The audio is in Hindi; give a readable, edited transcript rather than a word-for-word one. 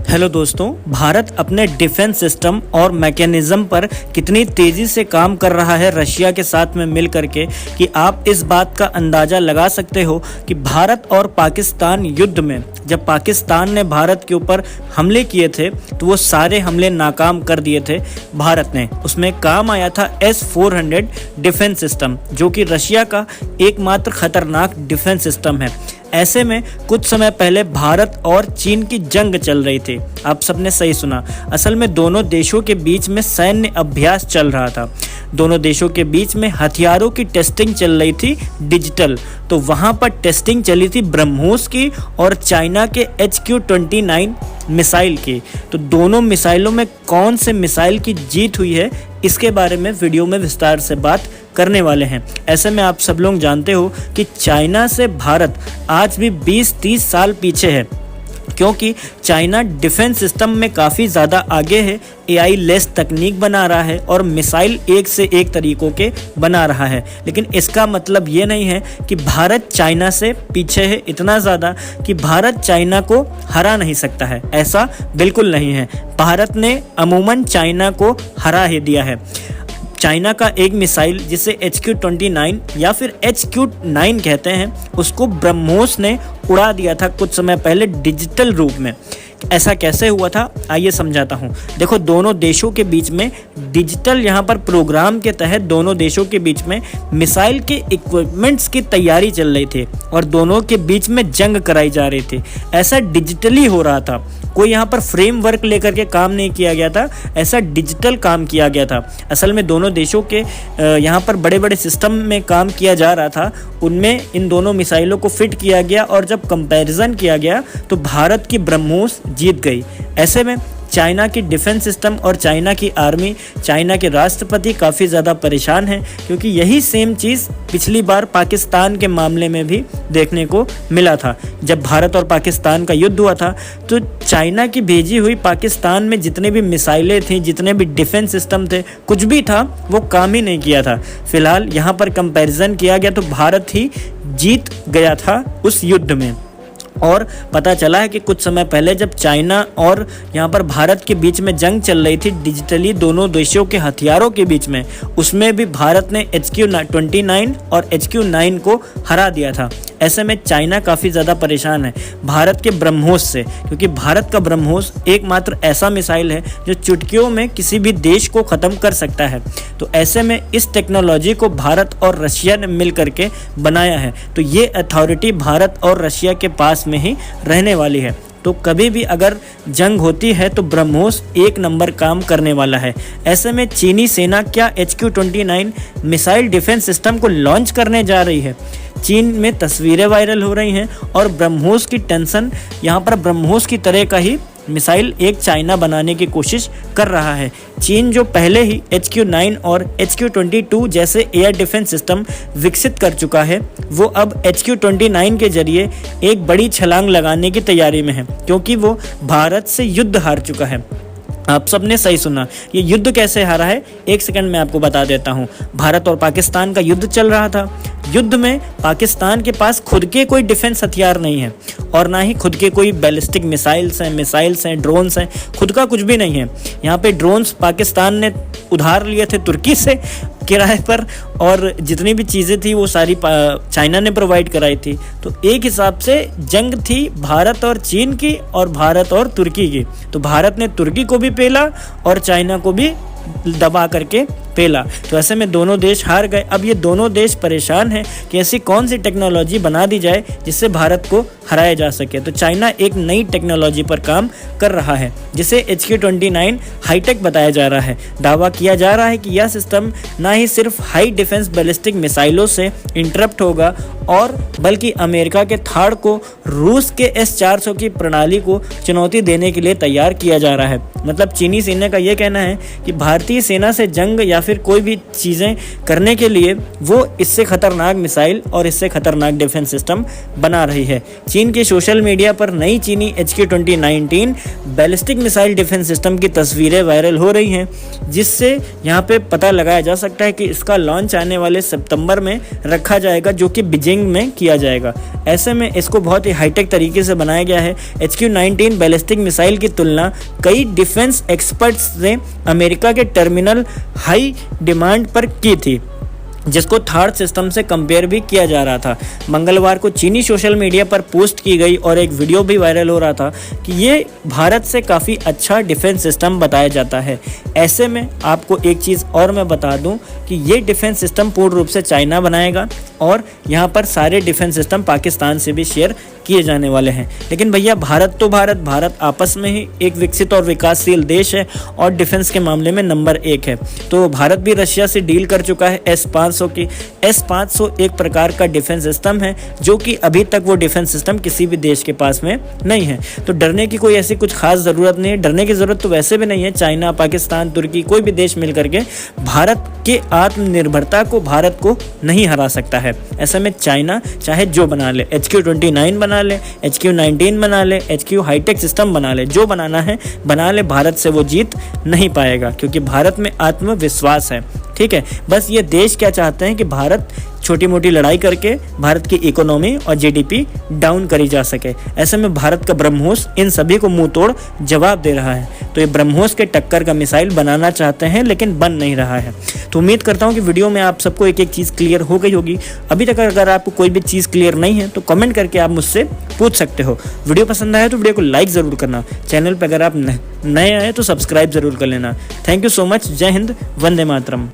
हेलो दोस्तों, भारत अपने डिफेंस सिस्टम और मैकेनिज्म पर कितनी तेज़ी से काम कर रहा है रशिया के साथ में मिल करके कि आप इस बात का अंदाज़ा लगा सकते हो कि भारत और पाकिस्तान युद्ध में जब पाकिस्तान ने भारत के ऊपर हमले किए थे तो वो सारे हमले नाकाम कर दिए थे भारत ने। उसमें काम आया था S-400 डिफेंस सिस्टम, जो कि रशिया का एकमात्र खतरनाक डिफेंस सिस्टम है। ऐसे में कुछ समय पहले भारत और चीन की जंग चल रही थी। आप सबने सही सुना, असल में दोनों देशों के बीच में सैन्य अभ्यास चल रहा था। दोनों देशों के बीच में हथियारों की टेस्टिंग चल रही थी डिजिटल। तो वहाँ पर टेस्टिंग चली थी ब्रह्मोस की और चाइना के HQ-29 मिसाइल की। तो दोनों मिसाइलों में कौन से मिसाइल की जीत हुई है, इसके बारे में वीडियो में विस्तार से बात करने वाले हैं। ऐसे में आप सब लोग जानते हो कि चाइना से भारत आज भी 20-30 साल पीछे है, क्योंकि चाइना डिफेंस सिस्टम में काफ़ी ज़्यादा आगे है। AI लेस तकनीक बना रहा है और मिसाइल एक से एक तरीक़ों के बना रहा है। लेकिन इसका मतलब ये नहीं है कि भारत चाइना से पीछे है इतना ज़्यादा कि भारत चाइना को हरा नहीं सकता है। ऐसा बिल्कुल नहीं है। भारत ने अमूमन चाइना को हरा ही दिया है। चाइना का एक मिसाइल जिसे HQ-29 या फिर HQ-9 कहते हैं, उसको ब्रह्मोस ने उड़ा दिया था कुछ समय पहले डिजिटल रूप में। ऐसा कैसे हुआ था, आइए समझाता हूँ। देखो, दोनों देशों के बीच में डिजिटल यहाँ पर प्रोग्राम के तहत दोनों देशों के बीच में मिसाइल के इक्विपमेंट्स की तैयारी चल रही थी और दोनों के बीच में जंग कराई जा रही थी। ऐसा डिजिटली हो रहा था, कोई यहाँ पर फ्रेमवर्क लेकर के काम नहीं किया गया था, ऐसा डिजिटल काम किया गया था। असल में दोनों देशों के यहाँ पर बड़े बड़े सिस्टम में काम किया जा रहा था, उनमें इन दोनों मिसाइलों को फिट किया गया और जब कंपैरिजन किया गया तो भारत की ब्रह्मोस जीत गई। ऐसे में चाइना की डिफेंस सिस्टम और चाइना की आर्मी, चाइना के राष्ट्रपति काफ़ी ज़्यादा परेशान हैं, क्योंकि यही सेम चीज़ पिछली बार पाकिस्तान के मामले में भी देखने को मिला था। जब भारत और पाकिस्तान का युद्ध हुआ था तो चाइना की भेजी हुई पाकिस्तान में जितने भी मिसाइलें थी, जितने भी डिफेंस सिस्टम थे, कुछ भी था वो काम ही नहीं किया था। फिलहाल यहाँ पर कंपैरिजन किया गया तो भारत ही जीत गया था उस युद्ध में। और पता चला है कि कुछ समय पहले जब चाइना और यहाँ पर भारत के बीच में जंग चल रही थी डिजिटली दोनों देशों के हथियारों के बीच में, उसमें भी भारत ने HQ-29 और HQ-9 को हरा दिया था। ऐसे में चाइना काफ़ी ज़्यादा परेशान है भारत के ब्रह्मोस से, क्योंकि भारत का ब्रह्मोस एकमात्र ऐसा मिसाइल है जो चुटकियों में किसी भी देश को ख़त्म कर सकता है। तो ऐसे में इस टेक्नोलॉजी को भारत और रशिया ने मिल करके बनाया है। तो ये अथॉरिटी भारत और रशिया के पास में ही रहने वाली है। तो कभी भी अगर जंग होती है तो ब्रह्मोस एक नंबर काम करने वाला है। ऐसे में चीनी सेना क्या HQ-29 मिसाइल डिफेंस सिस्टम को लॉन्च करने जा रही है। चीन में तस्वीरें वायरल हो रही हैं और ब्रह्मोस की टेंशन, यहाँ पर ब्रह्मोस की तरह का ही मिसाइल एक चाइना बनाने की कोशिश कर रहा है। चीन जो पहले ही HQ-9 और HQ-22 जैसे एयर डिफेंस सिस्टम विकसित कर चुका है, वो अब HQ-29 के जरिए एक बड़ी छलांग लगाने की तैयारी में है, क्योंकि वो भारत से युद्ध हार चुका है। आप सबने सही सुना। ये युद्ध कैसे हारा है, एक सेकंड में आपको बता देता हूँ। भारत और पाकिस्तान का युद्ध चल रहा था। युद्ध में पाकिस्तान के पास खुद के कोई डिफेंस हथियार नहीं है और ना ही खुद के कोई बैलिस्टिक मिसाइल्स हैं, ड्रोन्स हैं, खुद का कुछ भी नहीं है। यहाँ पे ड्रोन्स पाकिस्तान ने उधार लिए थे तुर्की से किराए पर, और जितनी भी चीज़ें थी वो सारी चाइना ने प्रोवाइड कराई थी। तो एक हिसाब से जंग थी भारत और चीन की और भारत और तुर्की की। तो भारत ने तुर्की को भी पेला और चाइना को भी दबा करके पेला। तो ऐसे में दोनों देश हार गए। अब ये दोनों देश परेशान हैं कि ऐसी कौन सी टेक्नोलॉजी बना दी जाए जिससे भारत को हराया जा सके। तो चाइना एक नई टेक्नोलॉजी पर काम कर रहा है जिसे HQ-29 हाईटेक बताया जा रहा है। दावा किया जा रहा है कि यह सिस्टम ना ही सिर्फ हाई डिफेंस बैलिस्टिक मिसाइलों से इंटरप्ट होगा और बल्कि अमेरिका के थाड़ को, रूस के S-400 की प्रणाली को चुनौती देने के लिए तैयार किया जा रहा है। मतलब चीनी सेना का ये कहना है कि भारतीय सेना से जंग या फिर कोई भी चीज़ें करने के लिए वो इससे खतरनाक मिसाइल और इससे खतरनाक डिफेंस सिस्टम बना रही है। चीन के सोशल मीडिया पर नई चीनी HQ-2019 ballistic missile defence system की तस्वीरें वायरल हो रही हैं, जिससे यहाँ पे पता लगाया जा सकता है कि इसका लॉन्च आने वाले सितंबर में रखा जाएगा, जो कि बीजिंग में किया जाएगा। ऐसे में इसको बहुत ही हाईटेक तरीके से बनाया गया है। HQ-19 बैलिस्टिक मिसाइल की तुलना कई डिफेंस एक्सपर्ट्स ने अमेरिका के टर्मिनल हाई डिमांड पर की थी, जिसको थर्ड सिस्टम से कंपेयर भी किया जा रहा था। मंगलवार को चीनी सोशल मीडिया पर पोस्ट की गई और एक वीडियो भी वायरल हो रहा था कि ये भारत से काफ़ी अच्छा डिफेंस सिस्टम बताया जाता है। ऐसे में आपको एक चीज़ और मैं बता दूं कि ये डिफेंस सिस्टम पूर्ण रूप से चाइना बनाएगा और यहाँ पर सारे डिफेंस सिस्टम पाकिस्तान से भी शेयर किए जाने वाले हैं। लेकिन भैया भारत आपस में ही एक विकसित और विकासशील देश है और डिफेंस के मामले में नंबर 1 है। तो भारत भी रशिया से डील कर चुका है S-500 की। S-500 एक प्रकार का डिफेंस सिस्टम है, जो कि अभी तक वो डिफेंस सिस्टम किसी भी देश के पास में नहीं है। तो डरने की कोई ऐसी कुछ खास ज़रूरत नहीं है। डरने की ज़रूरत तो वैसे भी नहीं है। चाइना, पाकिस्तान, तुर्की, कोई भी देश मिल करके भारत के आत्मनिर्भरता को, भारत को नहीं हरा सकता है। ऐसे में चाइना चाहे जो बना ले, HQ-29 बना ले, HQ-19 बना ले, HQ हाईटेक सिस्टम बना ले, जो बनाना है बना ले, भारत से वो जीत नहीं पाएगा, क्योंकि भारत में आत्मविश्वास है। ठीक है, बस ये देश क्या चाहते हैं कि भारत छोटी मोटी लड़ाई करके भारत की इकोनॉमी और GDP डाउन करी जा सके। ऐसे में भारत का ब्रह्मोस इन सभी को मुंह तोड़ जवाब दे रहा है। तो ये ब्रह्मोस के टक्कर का मिसाइल बनाना चाहते हैं, लेकिन बन नहीं रहा है। तो उम्मीद करता हूँ कि वीडियो में आप सबको एक एक चीज़ क्लियर हो गई होगी। अभी तक अगर आपको कोई भी चीज़ क्लियर नहीं है तो कमेंट करके आप मुझसे पूछ सकते हो। वीडियो पसंद आया तो वीडियो को लाइक ज़रूर करना। चैनल पर अगर आप नए आए तो सब्सक्राइब ज़रूर कर लेना। Thank you so much. जय हिंद, वंदे मातरम।